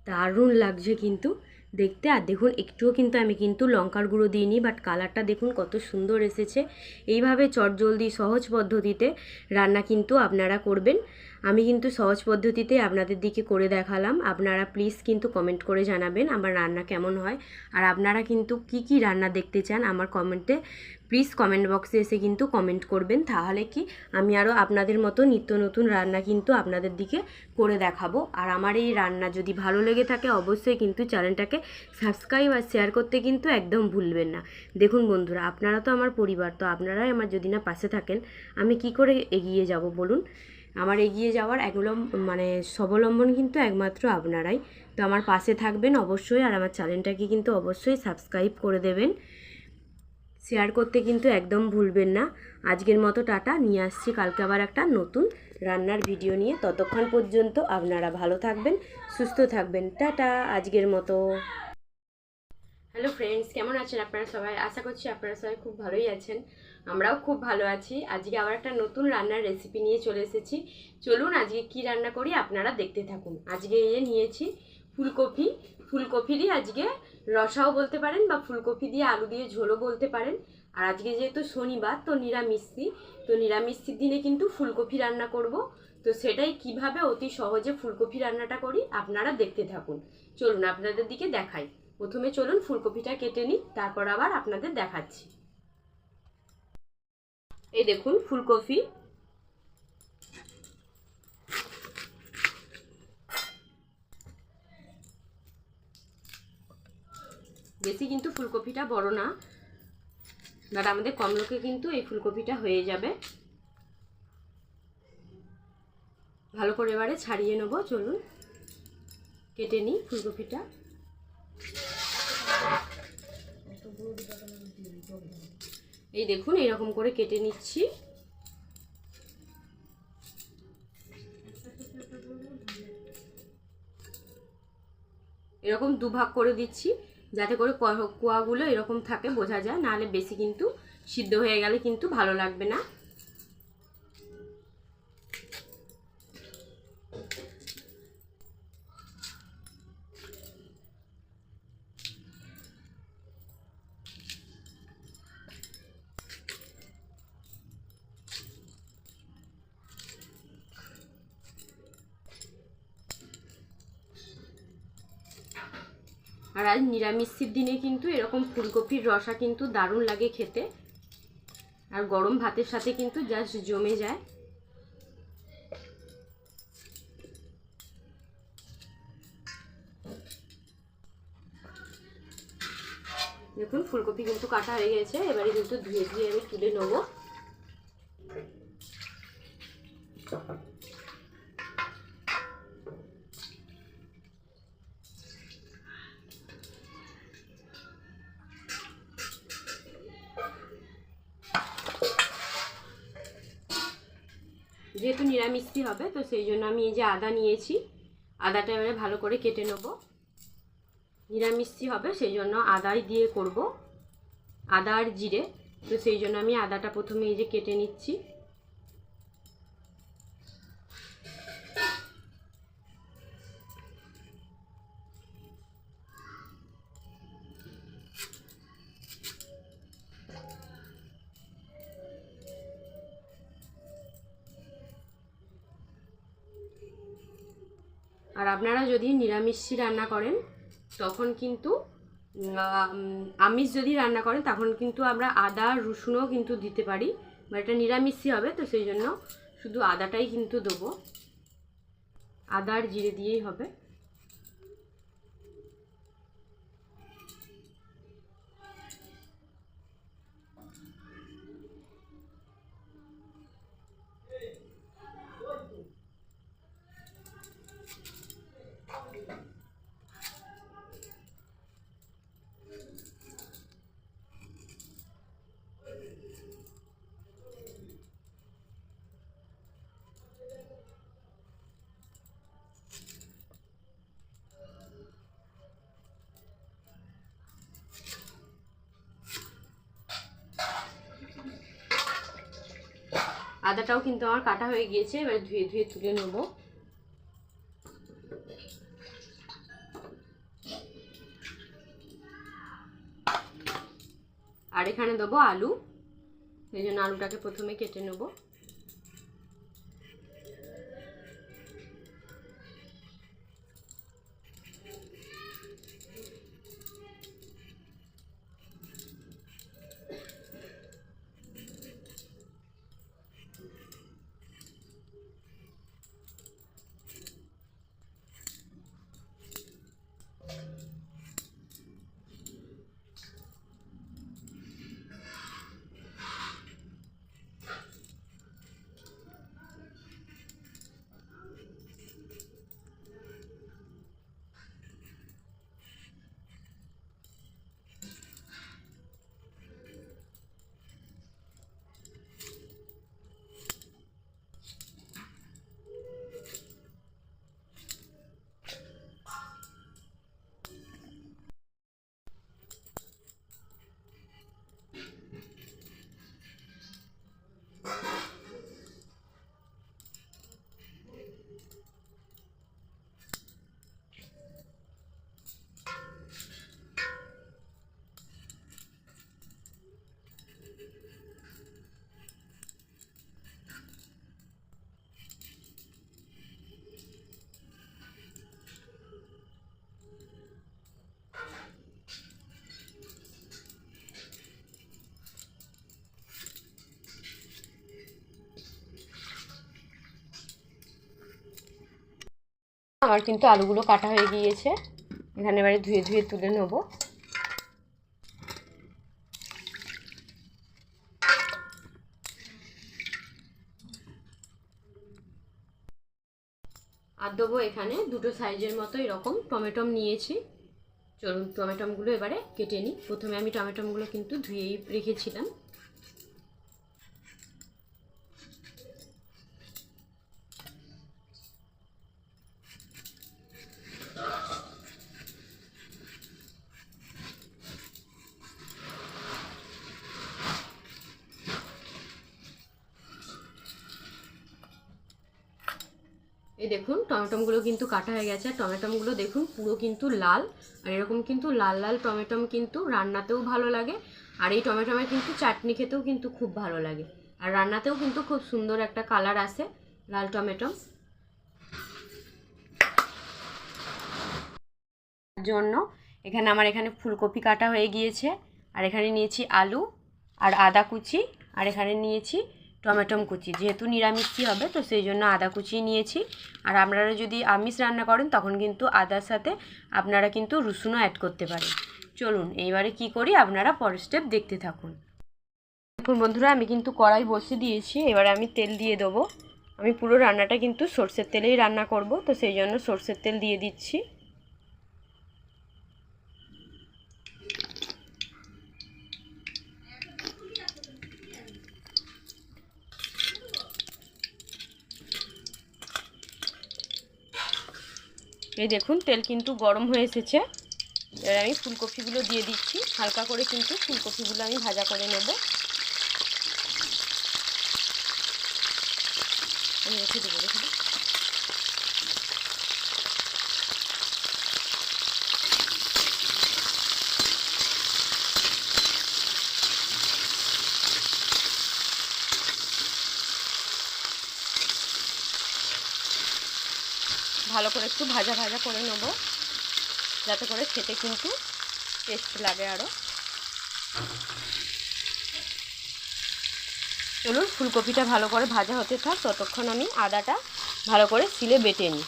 দারুণ লাগছে কিন্তু দেখতে। আর দেখুন একটুও কিন্তু আমি কিন্তু লঙ্কার গুঁড়ো দিইনি, বাট কালারটা দেখুন কত সুন্দর এসেছে। এইভাবে চটজলদি সহজ পদ্ধতিতে রান্না কিন্তু আপনারা করবেন। আমি কিন্তু সহজ পদ্ধতিতে আপনাদের দিকে করে দেখালাম। আপনারা প্লিজ কিন্তু কমেন্ট করে জানাবেন আমার রান্না কেমন হয়। আর আপনারা কিন্তু কি কি রান্না দেখতে চান আমার কমেন্টে প্লিজ কমেন্ট বক্সে এসে কিন্তু কমেন্ট করবেন। তাহলে কি আমি আরও আপনাদের মতো নিত্য নতুন রান্না কিন্তু আপনাদের দিকে করে দেখাবো। আর আমার এই রান্না যদি ভালো লেগে থাকে অবশ্যই কিন্তু চ্যানেলটাকে সাবস্ক্রাইব আর শেয়ার করতে কিন্তু একদম ভুলবেন না। দেখুন বন্ধুরা, আপনারা তো আমার পরিবার, তো আপনারাই আমার যদি না পাশে থাকেন আমি কি করে এগিয়ে যাব বলুন। আমার এগিয়ে যাওয়ার স্বাবলম্বন কিন্তু একমাত্র আপনারাই। তো আমার পাশে থাকবেন অবশ্যই, আর আমার চ্যানেলটাকে কিন্তু অবশ্যই সাবস্ক্রাইব করে দেবেন, শেয়ার করতে কিন্তু একদম ভুলবেন না। আজকের মতো টাটা, নিয়ে আসছি কালকে আবার একটা নতুন রান্নার ভিডিও নিয়ে। ততক্ষণ পর্যন্ত আপনারা ভালো থাকবেন, সুস্থ থাকবেন। টাটা আজকের মতো। হ্যালো ফ্রেন্ডস, কেমন আছেন আপনারা সবাই? আশা করছি আপনারা সবাই খুব ভালোই আছেন। আমরাও খুব ভালো আছি। আজকে আবার একটা নতুন রান্নার রেসিপি নিয়ে চলে এসেছি। চলুন আজকে কি রান্না করি আপনারা দেখতে থাকুন। আজকে নিয়েছি ফুলকপি। ফুলকপিরই আজকে রসাও বলতে পারেন, বা ফুলকপি দিয়ে আলু দিয়ে ঝোলও বলতে পারেন। আর আজকে যেহেতু শনিবার, তো নিরামিষের দিনে কিন্তু ফুলকপি রান্না করব। তো সেটাই কিভাবে অতি সহজে ফুলকপি রান্নাটা করি আপনারা দেখতে থাকুন। চলুন আপনাদের দিকে দেখাই। প্রথমে চলুন ফুলকপিটা কেটে নিই, তারপর আবার আপনাদের দেখাচ্ছি। এই দেখুন ফুলকপি। বেশি কিন্তু ফুলকপিটা বড় না, বাট আমাদের কম লোকে কিন্তু এই ফুলকপিটা হয়ে যাবে। ভালো করে এবারে ছাড়িয়ে নেব। চলুন কেটে নিই ফুলকপিটা। এই দেখুন এইরকম করে কেটে নিচ্ছি। এরকম দুভাগ করে দিচ্ছি যাতে করে কোয়াগুলো এরকম থাকে, বোঝা যায়, নাহলে বেশি কিন্তু সিদ্ধ হয়ে গেলে কিন্তু ভালো লাগবে না। আর আজ নিরামিষের দিনে কিন্তু এরকম ফুলকপির রসা কিন্তু দারুণ লাগে খেতে, আর গরম ভাতের সাথে কিন্তু জাস্ট জমে যায়। দেখুন ফুলকপি কিন্তু কাটা হয়ে গেছে। এবারে কিন্তু ধুয়ে আমি তুলে নেব। যেহেতু নিরামিষই হবে, তো সেই জন্য আমি এই যে আদা নিয়েছি, আদাটা এবারে ভালো করে কেটে নেব। নিরামিষই হবে সেই জন্য আদাই দিয়ে করব, আদা আর জিরে। তো সেই জন্য আমি আদাটা প্রথমে এই যে কেটে নিচ্ছি। আর আপনারা যদি নিরামিষই রান্না করেন তখন কিন্তু আমিষ যদি রান্না করেন তখন কিন্তু আমরা আদা রসুনও কিন্তু দিতে পারি, বা এটা নিরামিষই হবে তো সেই জন্য শুধু আদাটাই কিন্তু দেবো। আদা আর জিরে দিয়েই হবে। আদাটাও কিন্তু আমার কাটা হয়ে গিয়েছে। এবার ধুয়ে তুলে নেব। আর এখানে দেবো আলু, এই জন্য আলুটাকে প্রথমে কেটে নেবো। আমার কিন্তু আলুগুলো কাটা হয়ে গিয়েছে, এখানে এবারে ধুয়ে ধুয়ে তুলে নেব। আর দেবো এখানে দুটো সাইজের মতো এরকম টমেটো নিয়েছি। চলুন টমেটোগুলো এবারে কেটে নিই। প্রথমে আমি টমেটোগুলো কিন্তু ধুয়েই রেখেছিলাম। এই দেখুন টমেটোগুলো কিন্তু কাটা হয়ে গেছে। টমেটোগুলো দেখুন পুরো কিন্তু লাল, আর এরকম কিন্তু লাল লাল টমেটো কিন্তু রান্নাতেও ভালো লাগে, আর এই টমেটোমের কিন্তু চাটনি খেতেও কিন্তু খুব ভালো লাগে, আর রান্নাতেও কিন্তু খুব সুন্দর একটা কালার আসে লাল টমেটো জন্য। এখানে আমার এখানে ফুলকপি কাটা হয়ে গিয়েছে, আর এখানে নিয়েছি আলু আর আদা কুচি, আর এখানে নিয়েছি টমেটো কুচি। যেহেতু নিরামিষই হবে তো সেই জন্য আদা কুচি নিয়েছি। আর আপনারা যদি আমিষ রান্না করেন তখন কিন্তু আদার সাথে আপনারা কিন্তু রসুনও অ্যাড করতে পারেন। চলুন এইবারে কি করি আপনারা পরের স্টেপ দেখতে থাকুন। দেখুন বন্ধুরা, আমি কিন্তু কড়াই বসিয়ে দিয়েছি, এবারে আমি তেল দিয়ে দেবো। আমি পুরো রান্নাটা কিন্তু সরষের তেলেই রান্না করব, তো সেই জন্য সরষের তেল দিয়ে দিচ্ছি। এই দেখুন তেল কিন্তু গরম হয়ে এসেছে, এবার আমি ফুলকপিগুলো দিয়ে দিচ্ছি। হালকা করে কিন্তু ফুলকপিগুলো আমি ভাজা করে নেব। আমি রেখে দেবো, রেখে দেবো। ভালো করে একটু ভাজা ভাজা করে নেব, যাতে করে খেতে কিন্তু টেস্ট লাগে আরও। চলুন ফুলকপিটা ভালো করে ভাজা হতে থাক, ততক্ষণ আমি আদাটা ভালো করে শিলে বেটে নিই।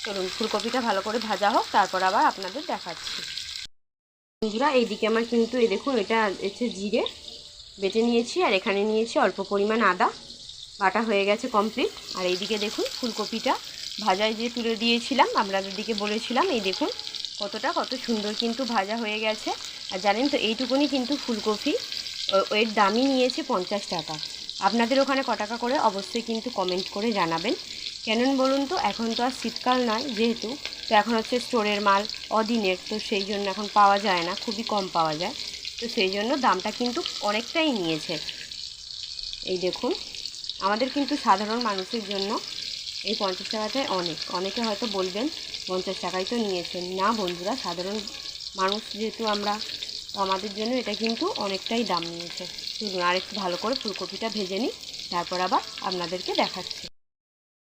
চলুন ফুলকপিটা ভালো করে ভাজা হোক, তারপর আবার আপনাদের দেখাচ্ছি। বন্ধুরা এইদিকে আমার কিন্তু এই দেখুন এটা হচ্ছে জিরে বেটে নিয়েছি, আর এখানে নিয়েছি অল্প পরিমাণ আদা বাটা হয়ে গেছে কমপ্লিট। আর এইদিকে দেখুন ফুলকপিটা ভাজায় যে তুলে দিয়েছিলাম আপনাদের দিকে বলেছিলাম, এই দেখুন কত সুন্দর কিন্তু ভাজা হয়ে গেছে। আর জানেন তো এইটুকুনি কিন্তু ফুলকপি এর দামই নিয়েছে 50 টাকা। আপনাদের ওখানে ক টাকা করে অবশ্যই কিন্তু কমেন্ট করে জানাবেন। কেন বলুন তো, এখন তো আর শীতকাল নয় যেহেতু, তো এখন হচ্ছে স্টোরের মাল অদিনের, তো সেই জন্য এখন পাওয়া যায় না, খুবই কম পাওয়া যায়, তো সেই জন্য দামটা কিন্তু অনেকটাই নিয়েছে। এই দেখুন আমাদের কিন্তু সাধারণ মানুষের জন্য এই 50 টাকাটাই অনেক। অনেকে হয়তো বলবেন 50 টাকাই তো নিয়েছেন। না বন্ধুরা, সাধারণ মানুষ যেহেতু আমরা, তো আমাদের জন্য এটা কিন্তু অনেকটাই দাম নিয়েছে। চলুন আর একটু ভালো করে ফুলকপিটা ভেজে নিই, তারপর আবার আপনাদেরকে দেখাচ্ছি।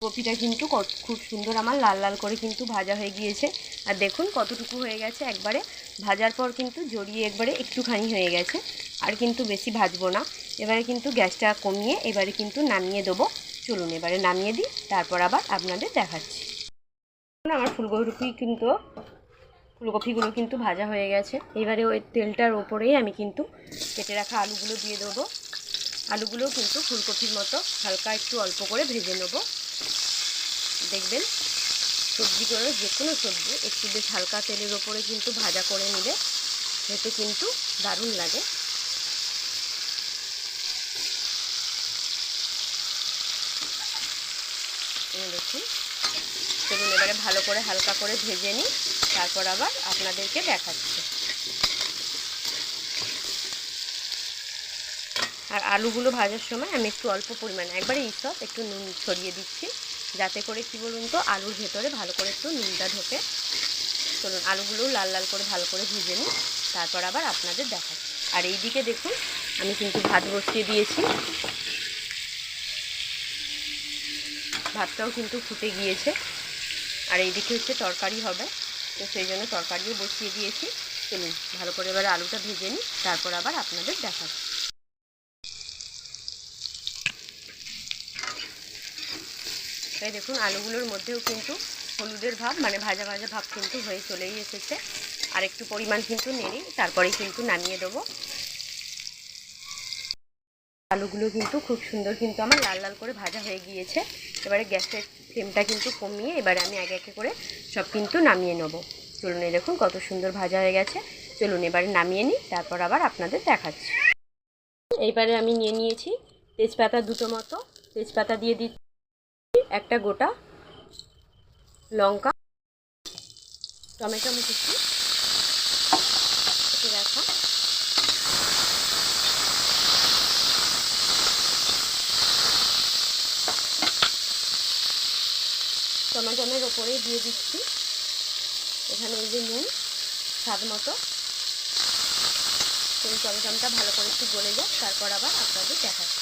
কপিটা কিন্তু খুব সুন্দর আমার লাল লাল করে কিন্তু ভাজা হয়ে গিয়েছে। আর দেখুন কতটুকু হয়ে গেছে, একবারে ভাজার পর কিন্তু জড়িয়ে একবারে একটুখানি হয়ে গেছে। আর কিন্তু বেশি ভাজবো না। এবারে কিন্তু গ্যাসটা কমিয়ে এবারে কিন্তু নামিয়ে দেবো। চলুন এবারে নামিয়ে দিই, তারপর আবার আপনাদের দেখাচ্ছি। আমার ফুলকপিগুলো কিন্তু ভাজা হয়ে গেছে। এবারে ওই তেলটার ওপরেই আমি কিন্তু কেটে রাখা আলুগুলো দিয়ে দেবো। আলুগুলো কিন্তু ফুলকপির মতো হালকা একটু অল্প করে ভেজে নেব। দেখবেন সবজিগুলো, যে কোনো সবজি একটু বেশ হালকা তেলের ওপরে কিন্তু ভাজা করে নিলে খেতে কিন্তু দারুণ লাগে। দেখুন, চলুন এবারে ভালো করে হালকা করে ভেজে নিই, তারপর আবার আপনাদেরকে দেখাচ্ছি। আর আলুগুলো ভাজার সময় আমি একটু অল্প পরিমাণে একবারে ইসব একটু নুন ছড়িয়ে দিচ্ছি, যাতে করে কি বলুন তো আলুর ভেতরে ভালো করে একটু নুনটা ঢোকে। চলুন আলুগুলো লাল লাল করে ভালো করে ভেজে নিই, তারপর আবার আপনাদের দেখাচ্ছি। আর এই দিকে দেখুন আমি কিন্তু ভাত বসিয়ে দিয়েছি, ভাতটাও কিন্তু ফুটে গিয়েছে। আর এই দিকে হচ্ছে তরকারি হবে, তো সেই জন্য তরকারিও বসিয়ে দিয়েছি। চলুন ভালো করে এবার আলুটা ভেজে নিই, তারপর আবার আপনাদের দেখাচ্ছি। তাই দেখুন আলুগুলোর মধ্যেও কিন্তু হলুদের ভাব, মানে ভাজা ভাজা ভাব কিন্তু হয়ে চলেই এসেছে। আর একটু পরিমাণ কিন্তু নেড়ে তারপরেই কিন্তু নামিয়ে দেবো। আলুগুলো কিন্তু খুব সুন্দর কিন্তু আমার লাল লাল করে ভাজা হয়ে গিয়েছে। এবারে গ্যাসের ফ্লেমটা কিন্তু কমিয়ে এবারে আমি একে একে করে সব কিন্তু নামিয়ে নেব। চলুন এই দেখুন কত সুন্দর ভাজা হয়ে গেছে। চলুন এবারে নামিয়ে নিই, তারপর আবার আপনাদের দেখাচ্ছি। এইবারে আমি নিয়ে নিয়েছি তেজপাতা দুটো মতো, তেজপাতা দিয়ে দিচ্ছি, একটা গোটা লঙ্কা, টমেটো কুচি কেটে রাখা, টমেটোর ওপরে দিয়ে দিচ্ছি এখানে এই যে নুন স্বাদ মতো। সেই টমেটোটা ভালো করে একটু গলে যাক, তারপর আবার আপনাদের দেখাচ্ছি।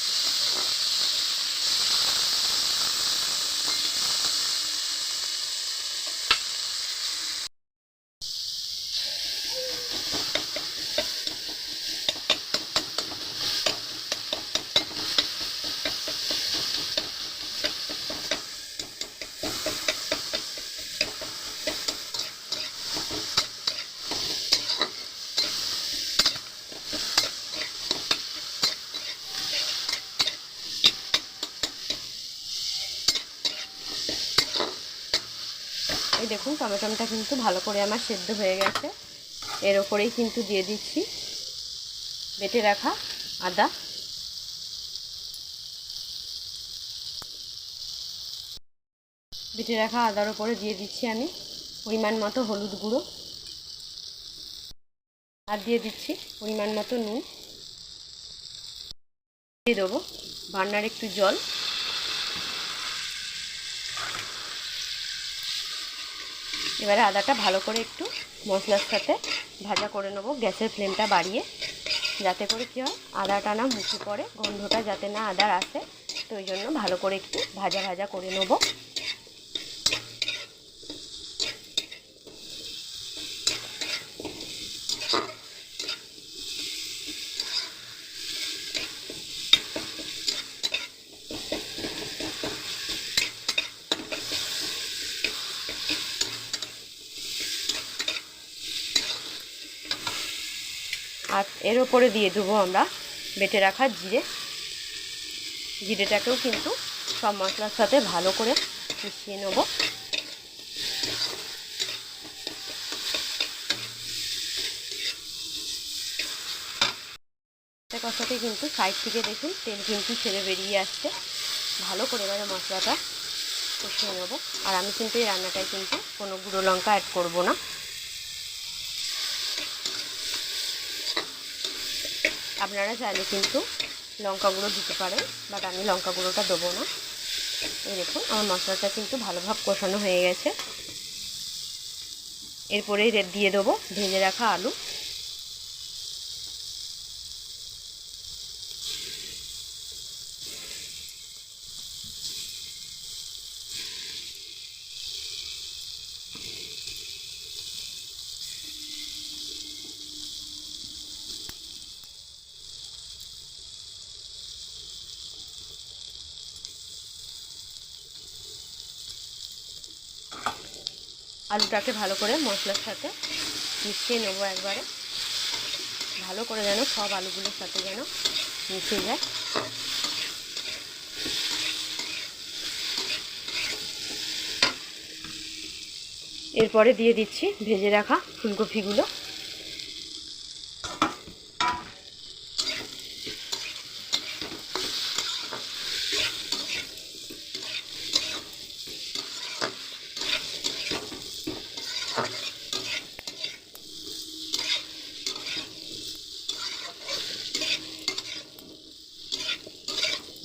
এই দেখুন টমেটোটা কিন্তু ভালো করে আমার সেদ্ধ হয়ে গেছে। এর ওপরেই কিন্তু দিয়ে দিচ্ছি বেটে রাখা আদা, বেটে রাখা আদার ওপরে দিয়ে দিচ্ছি আমি পরিমাণ মতো হলুদ গুঁড়ো, আর দিয়ে দিচ্ছি পরিমাণ মতো নুন, দিয়ে দেবো বান্নার একটু জল। এবারে আদাটা ভালো করে একটু মশলার সাথে ভাজা করে নেবো, গ্যাসের ফ্লেমটা বাড়িয়ে, যাতে করে কী হয় আদাটা না মুখে পড়ে, গন্ধটা যাতে না আদার আসে। তো ওই জন্য ভালো করে একটু ভাজা ভাজা করে নেবো। আর এর ওপরে দিয়ে দেবো আমরা বেটে রাখা জিরে, জিরেটাকেও কিন্তু সব মশলার সাথে ভালো করে মিশিয়ে নেব। কষাতে কিন্তু সাইড থেকে দেখুন তেল কিন্তু ছেড়ে বেরিয়ে আসছে। ভালো করে এবারে মশলাটা কষিয়ে নেব। আর আমি কিন্তু এই রান্নাটায় কিন্তু কোনো গুঁড়ো লঙ্কা অ্যাড করব না। আপনারা চাইলে কিন্তু লঙ্কা গুঁড়ো দিতে পারেন, বাট আমি লঙ্কা গুঁড়োটা দেবো না। এই দেখুন আমার মশলাটা কিন্তু ভালোভাবে কষানো হয়ে গেছে। এরপরেই দিয়ে দেবো ভেজে রাখা আলু। আলুটাকে ভালো করে মশলার সাথে মিশিয়ে নেবো একবারে, ভালো করে যেন সব আলুগুলোর সাথে যেন মিশে যায়। এরপরে দিয়ে দিচ্ছি ভেজে রাখা ফুলকপিগুলো।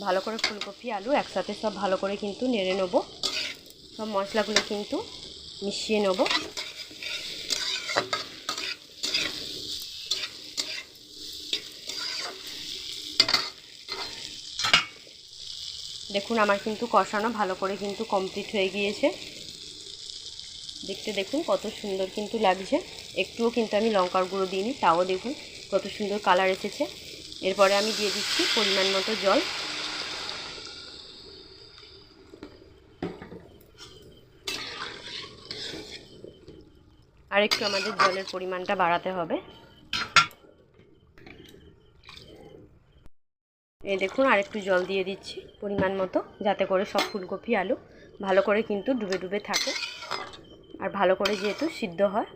ভালো করে ফুলকপি আলু একসাথে সব ভালো করে কিন্তু নেড়ে নেবো, সব মশলাগুলো কিন্তু মিশিয়ে নেব। দেখুন আমার কিন্তু কষানো ভালো করে কিন্তু কমপ্লিট হয়ে গিয়েছে। দেখতে দেখুন কত সুন্দর কিন্তু লাগছে, একটুও কিন্তু আমি লঙ্কার গুঁড়ো দিইনি, তাও দেখুন কত সুন্দর কালার এসেছে। এরপরে আমি দিয়ে দিচ্ছি পরিমাণ মতো জল। আর একটু আমাদের জলের পরিমাণটা বাড়াতে হবে। এই দেখুন আর একটু জল দিয়ে দিচ্ছি পরিমাণ মতো, যাতে করে সব ফুলকপি আলু ভালো করে কিন্তু ডুবে ডুবে থাকে আর ভালো করে যেহেতু সিদ্ধ হয়।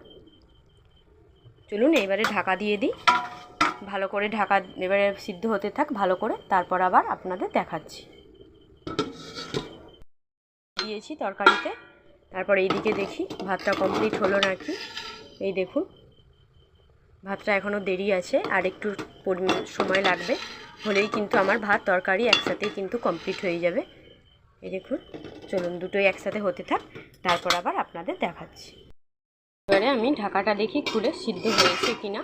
চলুন এবারে ঢাকা দিয়ে দিই, ভালো করে ঢাকা এবারে সিদ্ধ হতে থাক ভালো করে, তারপর আবার আপনাদের দেখাচ্ছি। দিয়েছি তরকারিতে, তারপর এইদিকে দেখি ভাতটা কমপ্লিট হলো নাকি। এই দেখুন ভাতটা এখনও দেরি আছে, আর একটু সময় লাগবে, হলেই কিন্তু আমার ভাত তরকারি একসাথেই কিন্তু কমপ্লিট হয়ে যাবে। এই দেখুন চলুন দুটোই একসাথে হতে থাক, তারপর আবার আপনাদের দেখাচ্ছি। এবারে আমি ঢাকাটা দেখি খুলে সিদ্ধ হয়েছে কিনা।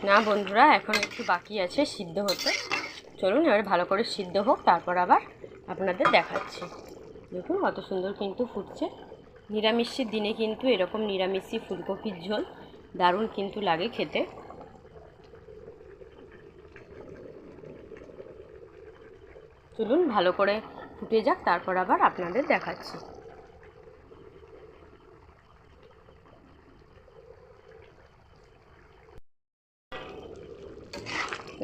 না বন্ধুরা, এখন একটু বাকি আছে সিদ্ধ হতে। চলুন এবারে ভালো করে সিদ্ধ হোক, তারপর আবার আপনাদের দেখাচ্ছি। দেখুন কত সুন্দর কিন্তু ফুটছে। নিরামিষের দিনে কিন্তু এরকম নিরামিষি ফুলকপির ঝোল দারুণ কিন্তু লাগে খেতে। চলুন ভালো করে ফুটে যাক, তারপর আবার আপনাদের দেখাচ্ছি।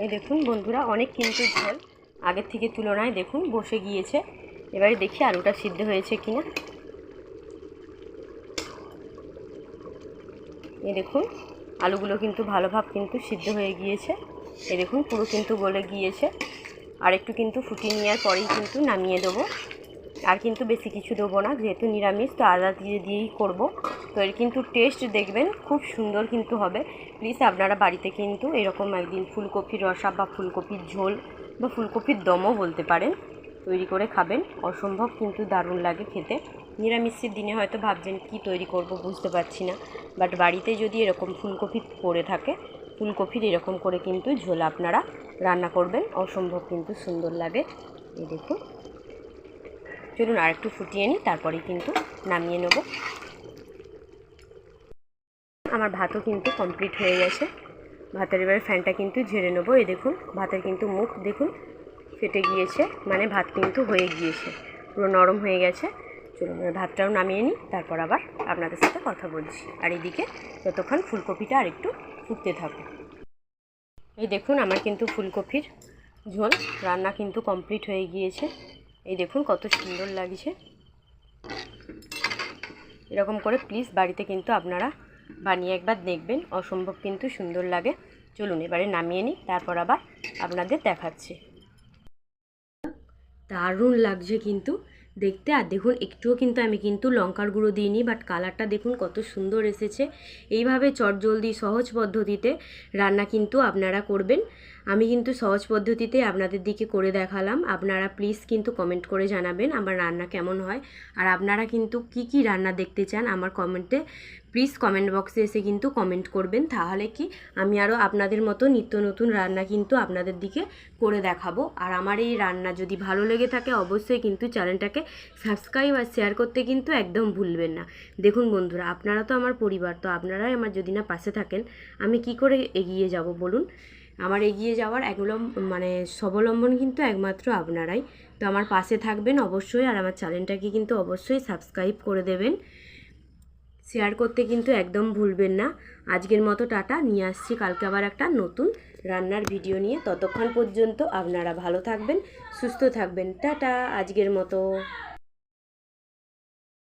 এই দেখুন বন্ধুরা অনেক কিন্তু ঝোল আগের থেকে তুলনায় দেখুন বসে গিয়েছে। এবারে দেখি আলুটা সিদ্ধ হয়েছে কিনা। এই দেখুন আলুগুলো কিন্তু ভালোভাবে কিন্তু সিদ্ধ হয়ে গিয়েছে। এই দেখুন পুরো কিন্তু গলে গিয়েছে। আর একটু কিন্তু ফুটিয়ে নেওয়ার পরেই কিন্তু নামিয়ে দেবো, আর কিন্তু বেশি কিছু দেবো না, যেহেতু নিরামিষ তো আদা দিয়েই করব। তো এর কিন্তু টেস্ট দেখবেন খুব সুন্দর কিন্তু হবে। প্লিজ আপনারা বাড়িতে কিন্তু এরকম একদিন ফুলকপির রসা বা ফুলকপির ঝোল বা ফুলকপির দমও বলতে পারেন তৈরি করে খাবেন, অসম্ভব কিন্তু দারুণ লাগে খেতে। নিরামিষের দিনে হয়তো ভাবছেন কি তৈরি করব বুঝতে পারছি না, বাট বাড়িতে যদি এরকম ফুলকপি পড়ে থাকে, ফুলকপির এরকম করে কিন্তু ঝোল আপনারা রান্না করবেন, অসম্ভব কিন্তু সুন্দর লাগে। এই দেখুন চলুন আর একটু ফুটিয়ে নিই, তারপরেই কিন্তু নামিয়ে নেব। আমার ভাতও কিন্তু কমপ্লিট হয়ে গেছে। ভাতের এবারে ফ্যানটা কিন্তু ঝেড়ে নেবো। এই দেখুন ভাতের কিন্তু মুখ দেখুন ফেটে গিয়েছে, মানে ভাত কিন্তু হয়ে গিয়েছে, পুরো নরম হয়ে গেছে। চলুন ভাতটাও নামিয়ে নিই, তারপর আবার আপনাদের সাথে কথা বলছি। আর এদিকে ততক্ষণ ফুলকপিটা আর একটু ফুটতে থাকুক। এই দেখুন আমার কিন্তু ফুলকপির ঝোল রান্না কিন্তু কমপ্লিট হয়ে গিয়েছে। এই দেখুন কত সুন্দর লাগছে। এরকম করে প্লিজ বাড়িতে কিন্তু আপনারা বানিয়ে একবার দেখবেন, অসম্ভব কিন্তু সুন্দর লাগে। চলুন এবারে নামিয়ে নিই, তারপর আবার আপনাদের দেখাচ্ছি। দারুণ লাগছে কিন্তু দেখতে। আর দেখুন একটুও কিন্তু আমি কিন্তু লঙ্কার গুঁড়ো দিইনি, বাট কালারটা দেখুন কত সুন্দর এসেছে। এইভাবে চটজলদি সহজ পদ্ধতিতে রান্না কিন্তু আপনারা করবেন, আমি কিন্তু সহজ পদ্ধতিতে আপনাদের দিকে করে দেখালাম। আপনারা প্লিজ কিন্তু কমেন্ট করে জানাবেন আমার রান্না কেমন হয়, আর আপনারা কিন্তু কি রান্না দেখতে চান আমার কমেন্টে প্লিজ কমেন্ট বক্সে এসে কিন্তু কমেন্ট করবেন। তাহলে কি আমি আরও আপনাদের মতো নিত্য নতুন রান্না কিন্তু আপনাদের দিকে করে দেখাবো। আর আমার এই রান্না যদি ভালো লেগে থাকে অবশ্যই কিন্তু চ্যানেলটাকে সাবস্ক্রাইব আর শেয়ার করতে কিন্তু একদম ভুলবেন না। দেখুন বন্ধুরা, আপনারা তো আমার পরিবার, তো আপনারাই আমার যদি না পাশে থাকেন আমি কি করে এগিয়ে যাব বলুন। আমার এগিয়ে যাওয়ার স্বাবলম্বন কিন্তু একমাত্র আপনারাই। তো আমার পাশে থাকবেন অবশ্যই, আর আমার চ্যানেলটাকে কিন্তু অবশ্যই সাবস্ক্রাইব করে দেবেন, শেয়ার করতে কিন্তু একদম ভুলবেন না। আজকের মতো টাটা, নিয়ে আসছি কালকে আবার একটা নতুন রান্নার ভিডিও নিয়ে। ততক্ষণ পর্যন্ত আপনারা ভালো থাকবেন, সুস্থ থাকবেন। টাটা আজকের মতো।